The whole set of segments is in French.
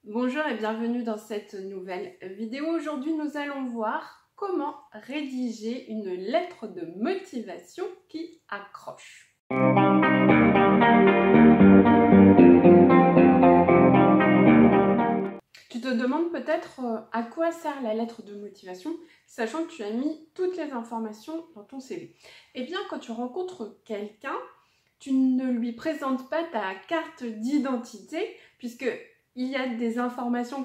Bonjour et bienvenue dans cette nouvelle vidéo. Aujourd'hui, nous allons voir comment rédiger une lettre de motivation qui accroche. Tu te demandes peut-être à quoi sert la lettre de motivation, sachant que tu as mis toutes les informations dans ton CV. Eh bien, quand tu rencontres quelqu'un, tu ne lui présentes pas ta carte d'identité, puisque il y a des informations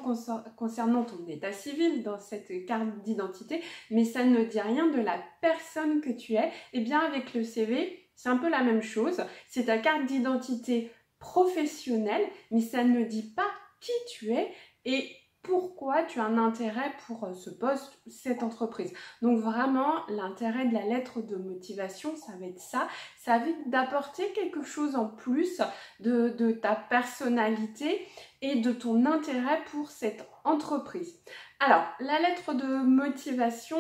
concernant ton état civil dans cette carte d'identité, mais ça ne dit rien de la personne que tu es. Eh bien, avec le CV, c'est un peu la même chose. C'est ta carte d'identité professionnelle, mais ça ne dit pas qui tu es et pourquoi tu as un intérêt pour ce poste, cette entreprise. Donc vraiment, l'intérêt de la lettre de motivation, ça va être ça. Ça va être d'apporter quelque chose en plus de ta personnalité et de ton intérêt pour cette entreprise. Alors, la lettre de motivation,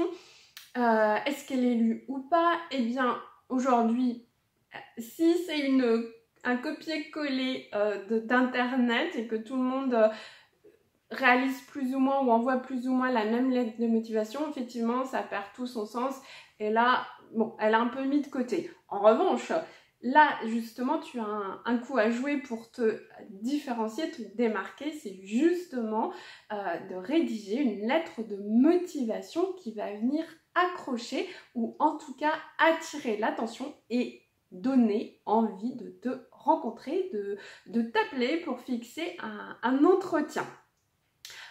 est-ce qu'elle est lue ou pas? Eh bien, aujourd'hui, si c'est un copier-coller d'internet et que tout le monde réalise plus ou moins ou envoie plus ou moins la même lettre de motivation, effectivement, ça perd tout son sens. Et là, bon, elle a un peu mis de côté. En revanche, là, justement, tu as un coup à jouer pour te différencier, te démarquer. C'est justement de rédiger une lettre de motivation qui va venir accrocher ou en tout cas attirer l'attention et donner envie de te rencontrer, de t'appeler pour fixer un entretien.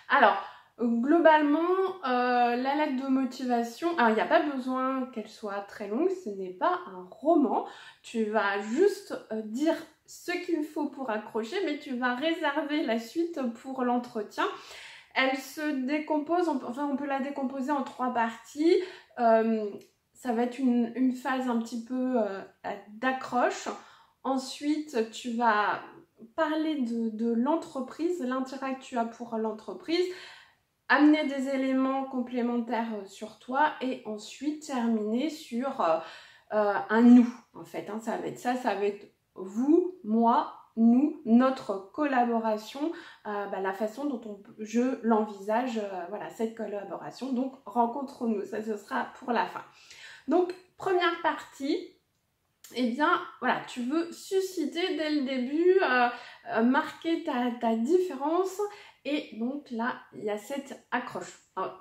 Alors, globalement, la lettre de motivation, alors il n'y a pas besoin qu'elle soit très longue, ce n'est pas un roman. Tu vas juste dire ce qu'il faut pour accrocher, mais tu vas réserver la suite pour l'entretien. Elle se décompose, enfin on peut la décomposer en 3 parties. Ça va être une phase un petit peu d'accroche. Ensuite, tu vas parler de l'entreprise, l'intérêt que tu as pour l'entreprise, amener des éléments complémentaires sur toi et ensuite terminer sur un nous en fait. Hein, ça va être ça va être vous, moi, nous, notre collaboration, la façon dont je l'envisage, voilà, cette collaboration. Donc, rencontre-nous, ça ce sera pour la fin. Donc, première partie, eh bien, voilà, tu veux susciter dès le début, marquer ta différence. Et donc là, il y a cette accroche. Alors,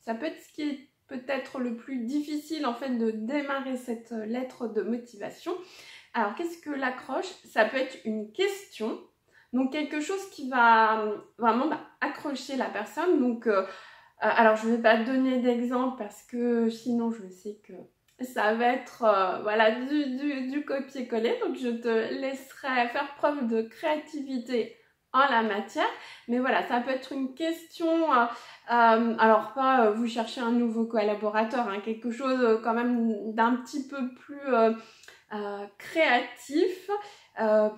ça peut être ce qui est peut-être le plus difficile en fait de démarrer cette lettre de motivation. Alors, qu'est-ce que l'accroche? Ça peut être une question, donc quelque chose qui va vraiment accrocher la personne. Donc, alors je ne vais pas te donner d'exemple parce que sinon je sais que ça va être voilà, du copier-coller. Donc je te laisserai faire preuve de créativité en la matière. Mais voilà, ça peut être une question, alors pas vous cherchez un nouveau collaborateur, hein, quelque chose quand même d'un petit peu plus créatif.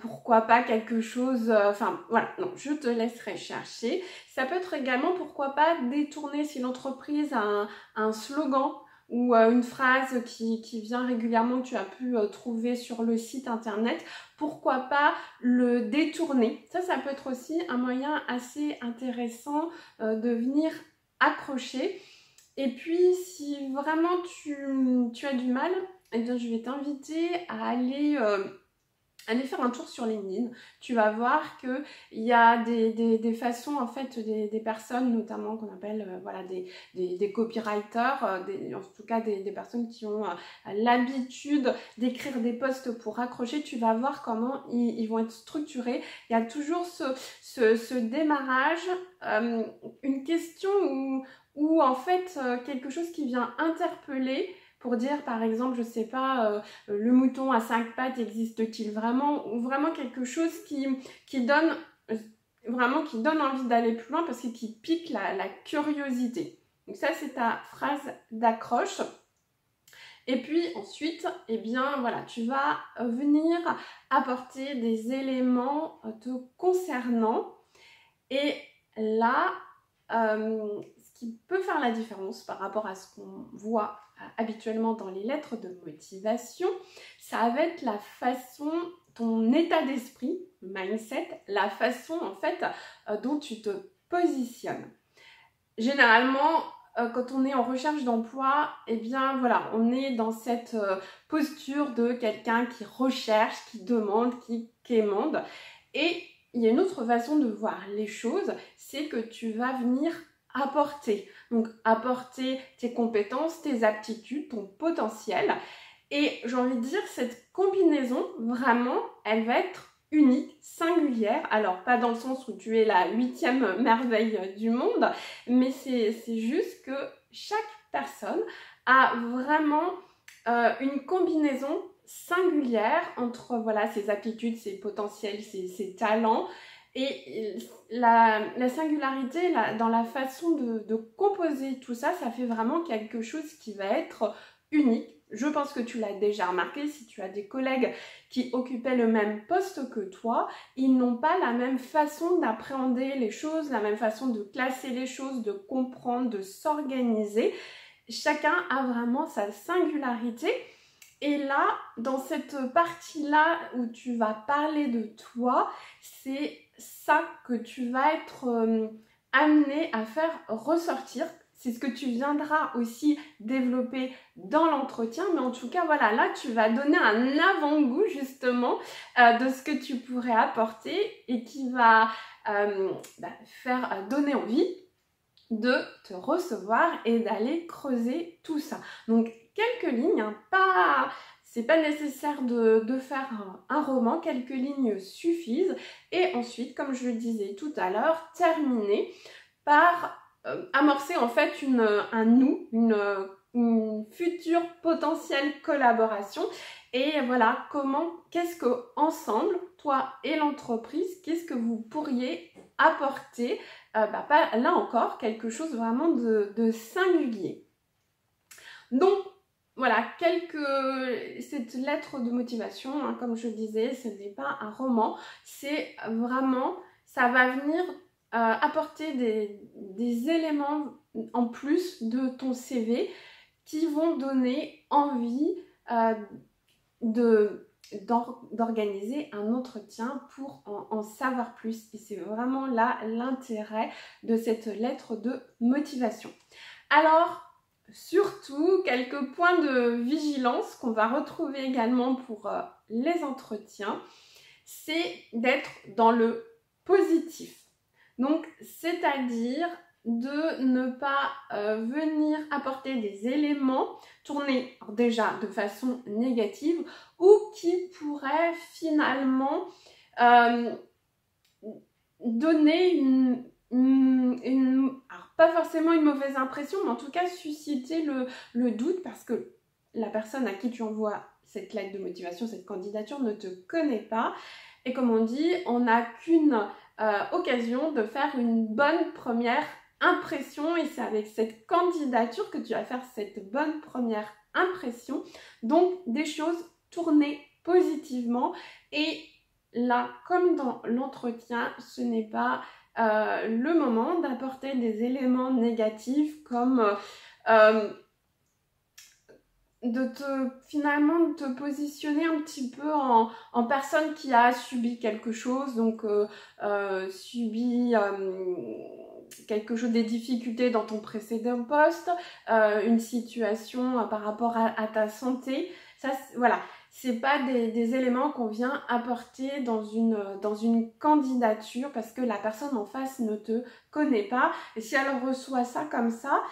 Pourquoi pas quelque chose, enfin voilà, non, je te laisserai chercher. Ça peut être également, pourquoi pas, détourner si l'entreprise a un slogan ou une phrase qui vient régulièrement, que tu as pu trouver sur le site internet, pourquoi pas le détourner. Ça peut être aussi un moyen assez intéressant de venir accrocher. Et puis, si vraiment tu as du mal, eh bien, je vais t'inviter à aller faire un tour sur LinkedIn. Tu vas voir qu'il y a des façons, en fait, des personnes, notamment qu'on appelle voilà, des copywriters, en tout cas des personnes qui ont l'habitude d'écrire des posts pour accrocher. Tu vas voir comment ils vont être structurés. Il y a toujours ce démarrage, une question ou en fait quelque chose qui vient interpeller pour dire par exemple, je sais pas, le mouton à 5 pattes existe-t-il vraiment, ou vraiment quelque chose qui donne vraiment qui donne envie d'aller plus loin parce que qui pique la curiosité. Donc ça c'est ta phrase d'accroche. Et puis ensuite, eh bien voilà, tu vas venir apporter des éléments te concernant. Et là, ce qui peut faire la différence par rapport à ce qu'on voit habituellement dans les lettres de motivation, ça va être la façon, ton état d'esprit mindset, la façon en fait dont tu te positionnes. Généralement, quand on est en recherche d'emploi, eh bien voilà, on est dans cette posture de quelqu'un qui recherche, qui demande, qui quémande. Et il y a une autre façon de voir les choses, c'est que tu vas venir apporter. Donc apporter tes compétences, tes aptitudes, ton potentiel. Et j'ai envie de dire, cette combinaison, vraiment, elle va être unique, singulière. Alors, pas dans le sens où tu es la 8e merveille du monde, mais c'est juste que chaque personne a vraiment une combinaison singulière entre voilà, ses aptitudes, ses potentiels, ses talents. Et la singularité dans la façon de composer tout ça, ça fait vraiment quelque chose qui va être unique. Je pense que tu l'as déjà remarqué, si tu as des collègues qui occupaient le même poste que toi, ils n'ont pas la même façon d'appréhender les choses, la même façon de classer les choses, de comprendre, de s'organiser. Chacun a vraiment sa singularité. Et là, dans cette partie-là où tu vas parler de toi, c'est ça que tu vas être amené à faire ressortir. C'est ce que tu viendras aussi développer dans l'entretien. Mais en tout cas, voilà, là, tu vas donner un avant-goût justement de ce que tu pourrais apporter et qui va faire donner envie de te recevoir et d'aller creuser tout ça. Donc, quelques lignes, hein, c'est pas nécessaire de faire un roman, quelques lignes suffisent. Et ensuite, comme je le disais tout à l'heure, terminer par amorcer en fait une future potentielle collaboration. Et voilà, qu'est-ce que ensemble, toi et l'entreprise, qu'est-ce que vous pourriez apporter, là encore, quelque chose vraiment de singulier. Donc, voilà, cette lettre de motivation, hein, comme je disais, ce n'est pas un roman, c'est vraiment, ça va venir apporter des éléments en plus de ton CV qui vont donner envie d'organiser un entretien pour en savoir plus. Et c'est vraiment là l'intérêt de cette lettre de motivation. Alors, surtout, quelques points de vigilance qu'on va retrouver également pour les entretiens, c'est d'être dans le positif. Donc, c'est-à-dire de ne pas venir apporter des éléments tournés déjà de façon négative ou qui pourraient finalement donner alors pas forcément une mauvaise impression, mais en tout cas susciter le doute parce que la personne à qui tu envoies cette lettre de motivation, cette candidature ne te connaît pas. Et comme on dit, on n'a qu'une occasion de faire une bonne première impression et c'est avec cette candidature que tu vas faire cette bonne première impression. Donc des choses tournées positivement et là, comme dans l'entretien, ce n'est pas le moment d'apporter des éléments négatifs comme finalement de te positionner un petit peu en personne qui a subi quelque chose, donc subi quelque chose, des difficultés dans ton précédent poste, une situation par rapport à ta santé. Ça, voilà, c'est pas des éléments qu'on vient apporter dans une candidature parce que la personne en face ne te connaît pas. Et si elle reçoit ça comme ça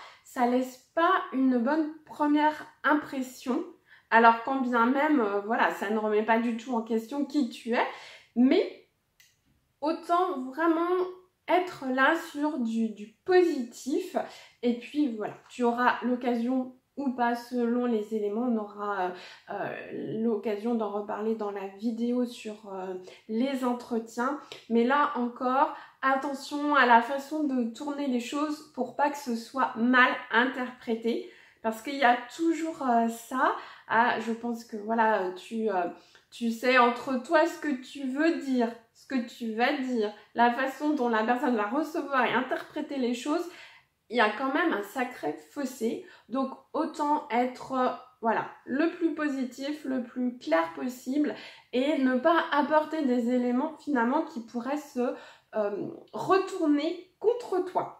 laisse pas une bonne première impression. Alors quand bien même, voilà, ça ne remet pas du tout en question qui tu es, mais autant vraiment être là sur du positif. Et puis voilà, tu auras l'occasion ou pas selon les éléments, on aura l'occasion d'en reparler dans la vidéo sur les entretiens. Mais là encore, attention à la façon de tourner les choses pour pas que ce soit mal interprété. Parce qu'il y a toujours ça. Je pense que voilà, tu sais entre toi ce que tu veux dire, ce que tu vas dire, la façon dont la personne va recevoir et interpréter les choses, il y a quand même un sacré fossé. Donc autant être voilà, le plus positif, le plus clair possible et ne pas apporter des éléments finalement qui pourraient se retourner contre toi.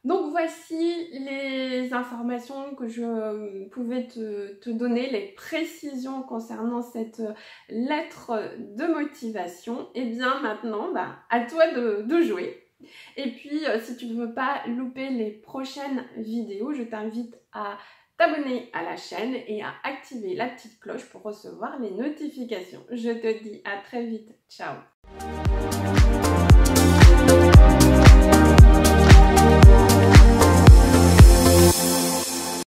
Donc voici les informations que je pouvais te donner, les précisions concernant cette lettre de motivation. Et bien maintenant, à toi de jouer. Et puis si tu ne veux pas louper les prochaines vidéos, je t'invite à t'abonner à la chaîne et à activer la petite cloche pour recevoir les notifications. Je te dis à très vite. Ciao!